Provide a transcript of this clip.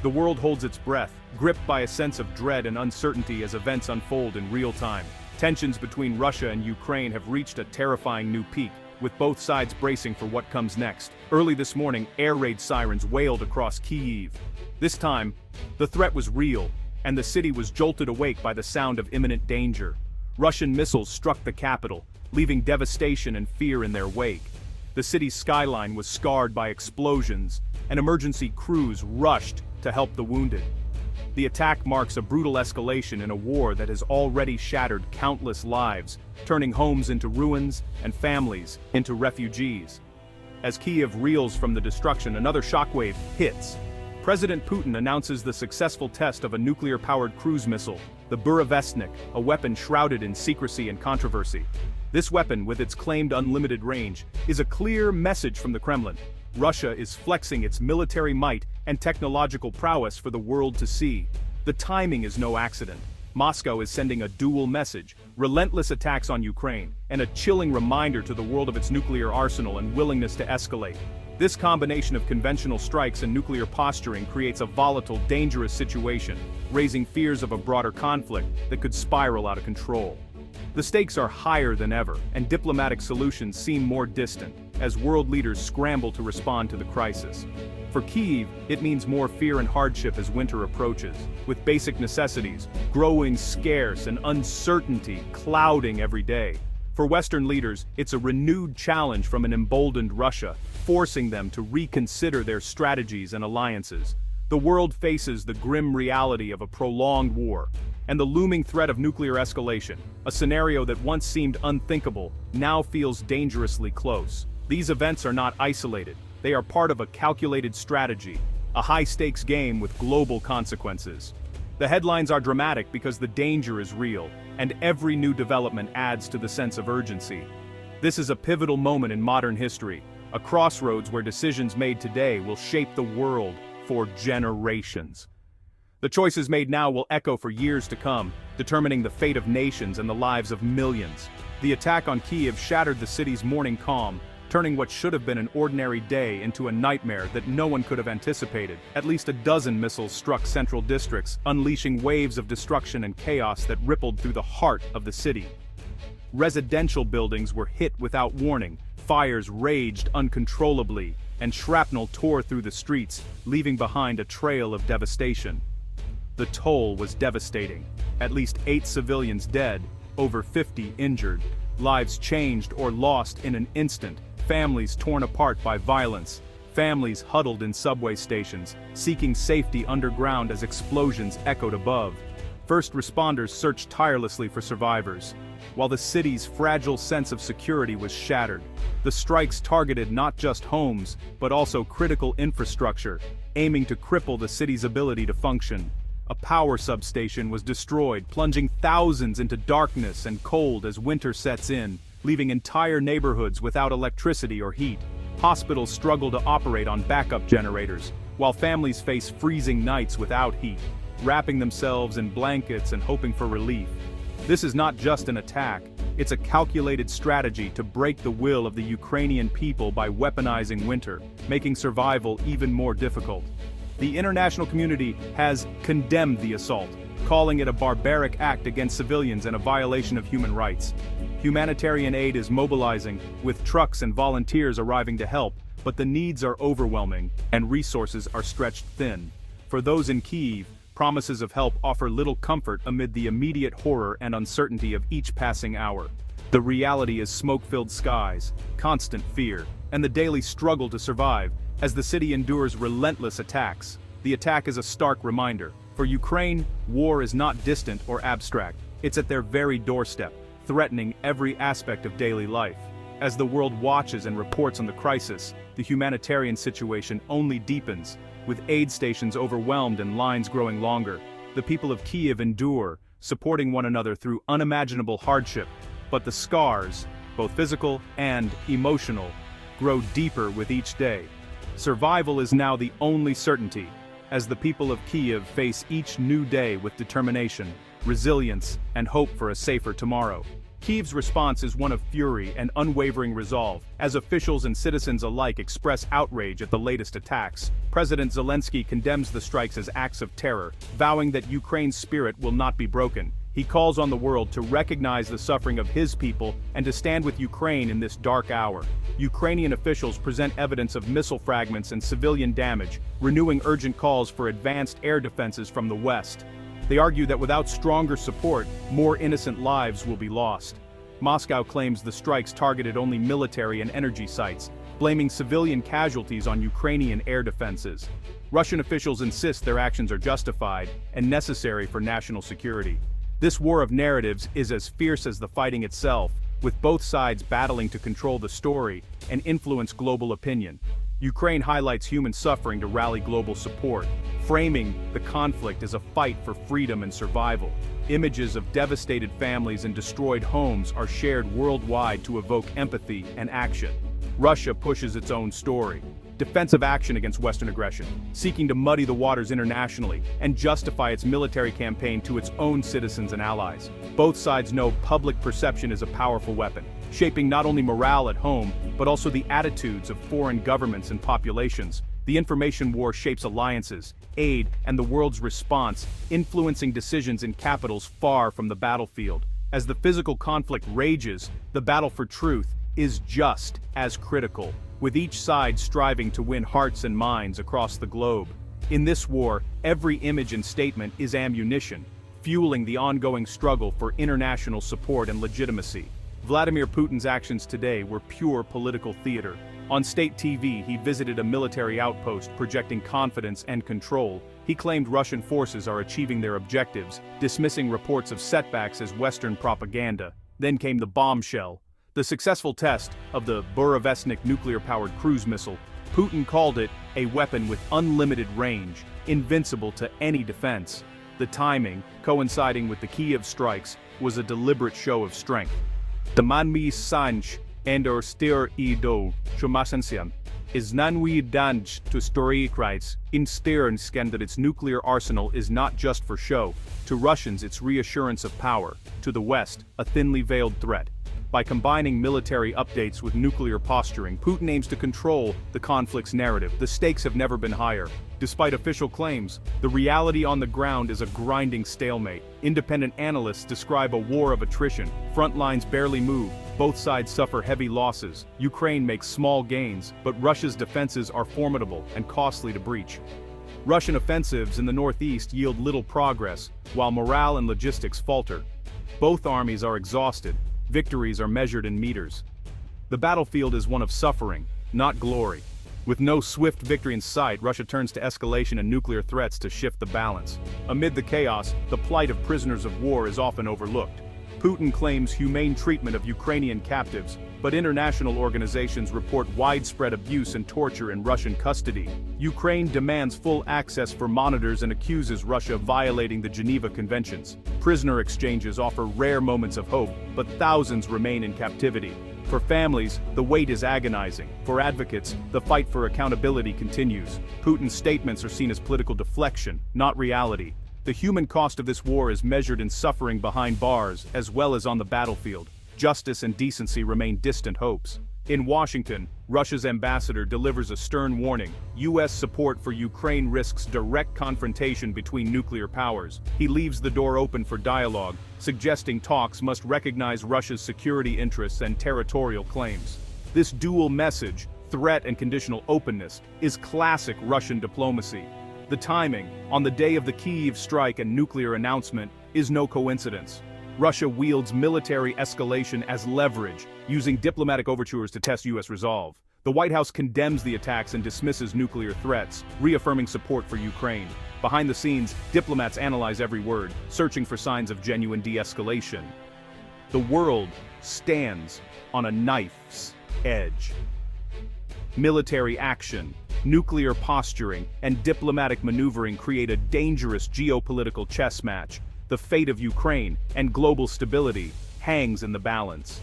The world holds its breath, gripped by a sense of dread and uncertainty as events unfold in real time. Tensions between Russia and Ukraine have reached a terrifying new peak, with both sides bracing for what comes next. Early this morning, air raid sirens wailed across Kyiv. This time, the threat was real, and the city was jolted awake by the sound of imminent danger. Russian missiles struck the capital, leaving devastation and fear in their wake. The city's skyline was scarred by explosions, and emergency crews rushed to help the wounded. The attack marks a brutal escalation in a war that has already shattered countless lives, turning homes into ruins and families into refugees. As Kyiv reels from the destruction, another shockwave hits. President Putin announces the successful test of a nuclear-powered cruise missile, the Burevestnik, a weapon shrouded in secrecy and controversy. This weapon, with its claimed unlimited range, is a clear message from the Kremlin. Russia is flexing its military might and technological prowess for the world to see. The timing is no accident. Moscow is sending a dual message: relentless attacks on Ukraine, and a chilling reminder to the world of its nuclear arsenal and willingness to escalate. This combination of conventional strikes and nuclear posturing creates a volatile, dangerous situation, raising fears of a broader conflict that could spiral out of control. The stakes are higher than ever, and diplomatic solutions seem more distant, as world leaders scramble to respond to the crisis. For Kyiv, it means more fear and hardship as winter approaches, with basic necessities growing scarce and uncertainty clouding every day. For Western leaders, it's a renewed challenge from an emboldened Russia, forcing them to reconsider their strategies and alliances. The world faces the grim reality of a prolonged war, and the looming threat of nuclear escalation, a scenario that once seemed unthinkable, now feels dangerously close. These events are not isolated, they are part of a calculated strategy, a high-stakes game with global consequences. The headlines are dramatic because the danger is real, and every new development adds to the sense of urgency. This is a pivotal moment in modern history, a crossroads where decisions made today will shape the world for generations. The choices made now will echo for years to come, determining the fate of nations and the lives of millions. The attack on Kyiv shattered the city's morning calm, turning what should have been an ordinary day into a nightmare that no one could have anticipated. At least a dozen missiles struck central districts, unleashing waves of destruction and chaos that rippled through the heart of the city. Residential buildings were hit without warning, fires raged uncontrollably, and shrapnel tore through the streets, leaving behind a trail of devastation. The toll was devastating. At least 8 civilians dead, over 50 injured, lives changed or lost in an instant, families torn apart by violence, families huddled in subway stations, seeking safety underground as explosions echoed above. First responders searched tirelessly for survivors, while the city's fragile sense of security was shattered. The strikes targeted not just homes, but also critical infrastructure, aiming to cripple the city's ability to function. A power substation was destroyed, plunging thousands into darkness and cold as winter sets in, leaving entire neighborhoods without electricity or heat. Hospitals struggle to operate on backup generators, while families face freezing nights without heat, wrapping themselves in blankets and hoping for relief. This is not just an attack, it's a calculated strategy to break the will of the Ukrainian people by weaponizing winter, making survival even more difficult. The international community has condemned the assault, calling it a barbaric act against civilians and a violation of human rights. Humanitarian aid is mobilizing, with trucks and volunteers arriving to help, but the needs are overwhelming, and resources are stretched thin. For those in Kyiv, promises of help offer little comfort amid the immediate horror and uncertainty of each passing hour. The reality is smoke-filled skies, constant fear, and the daily struggle to survive, as the city endures relentless attacks. The attack is a stark reminder. For Ukraine, war is not distant or abstract. It's at their very doorstep, threatening every aspect of daily life. As the world watches and reports on the crisis, the humanitarian situation only deepens, with aid stations overwhelmed and lines growing longer. The people of Kyiv endure, supporting one another through unimaginable hardship, but the scars, both physical and emotional, grow deeper with each day. Survival is now the only certainty, as the people of Kyiv face each new day with determination, resilience, and hope for a safer tomorrow. Kyiv's response is one of fury and unwavering resolve, as officials and citizens alike express outrage at the latest attacks. President Zelensky condemns the strikes as acts of terror, vowing that Ukraine's spirit will not be broken. He calls on the world to recognize the suffering of his people and to stand with Ukraine in this dark hour. Ukrainian officials present evidence of missile fragments and civilian damage, renewing urgent calls for advanced air defenses from the West. They argue that without stronger support, more innocent lives will be lost. Moscow claims the strikes targeted only military and energy sites, blaming civilian casualties on Ukrainian air defenses. Russian officials insist their actions are justified and necessary for national security. This war of narratives is as fierce as the fighting itself, with both sides battling to control the story and influence global opinion. Ukraine highlights human suffering to rally global support, framing the conflict as a fight for freedom and survival. Images of devastated families and destroyed homes are shared worldwide to evoke empathy and action. Russia pushes its own story. Defensive action against Western aggression, seeking to muddy the waters internationally and justify its military campaign to its own citizens and allies. Both sides know public perception is a powerful weapon, shaping not only morale at home, but also the attitudes of foreign governments and populations. The information war shapes alliances, aid, and the world's response, influencing decisions in capitals far from the battlefield. As the physical conflict rages, the battle for truth is just as critical, with each side striving to win hearts and minds across the globe. In this war, every image and statement is ammunition, fueling the ongoing struggle for international support and legitimacy. Vladimir Putin's actions today were pure political theater. On state TV, he visited a military outpost projecting confidence and control. He claimed Russian forces are achieving their objectives, dismissing reports of setbacks as Western propaganda. Then came the bombshell. The successful test of the Burevestnik nuclear-powered cruise missile. Putin called it a weapon with unlimited range, invincible to any defense. The timing, coinciding with the Kyiv strikes, was a deliberate show of strength. The manmi sanj endor stir do shumasensian is nanwi danj to story writes in Stern scan that its nuclear arsenal is not just for show. To Russians, it's reassurance of power. To the West, a thinly veiled threat. By combining military updates with nuclear posturing, Putin aims to control the conflict's narrative. The stakes have never been higher. Despite official claims, the reality on the ground is a grinding stalemate. Independent analysts describe a war of attrition. Front lines barely move. Both sides suffer heavy losses. Ukraine makes small gains, but Russia's defenses are formidable and costly to breach. Russian offensives in the northeast yield little progress, while morale and logistics falter. Both armies are exhausted. Victories are measured in meters. The battlefield is one of suffering, not glory. With no swift victory in sight, Russia turns to escalation and nuclear threats to shift the balance. Amid the chaos, the plight of prisoners of war is often overlooked. Putin claims humane treatment of Ukrainian captives, but international organizations report widespread abuse and torture in Russian custody. Ukraine demands full access for monitors and accuses Russia of violating the Geneva Conventions. Prisoner exchanges offer rare moments of hope, but thousands remain in captivity. For families, the wait is agonizing. For advocates, the fight for accountability continues. Putin's statements are seen as political deflection, not reality. The human cost of this war is measured in suffering behind bars, as well as on the battlefield. Justice and decency remain distant hopes. In Washington, Russia's ambassador delivers a stern warning. U.S. support for Ukraine risks direct confrontation between nuclear powers. He leaves the door open for dialogue, suggesting talks must recognize Russia's security interests and territorial claims. This dual message, threat and conditional openness, is classic Russian diplomacy. The timing, on the day of the Kyiv strike and nuclear announcement, is no coincidence. Russia wields military escalation as leverage, using diplomatic overtures to test U.S. resolve. The White House condemns the attacks and dismisses nuclear threats, reaffirming support for Ukraine. Behind the scenes, diplomats analyze every word, searching for signs of genuine de-escalation. The world stands on a knife's edge. Military action, nuclear posturing, and diplomatic maneuvering create a dangerous geopolitical chess match. The fate of Ukraine and global stability hangs in the balance.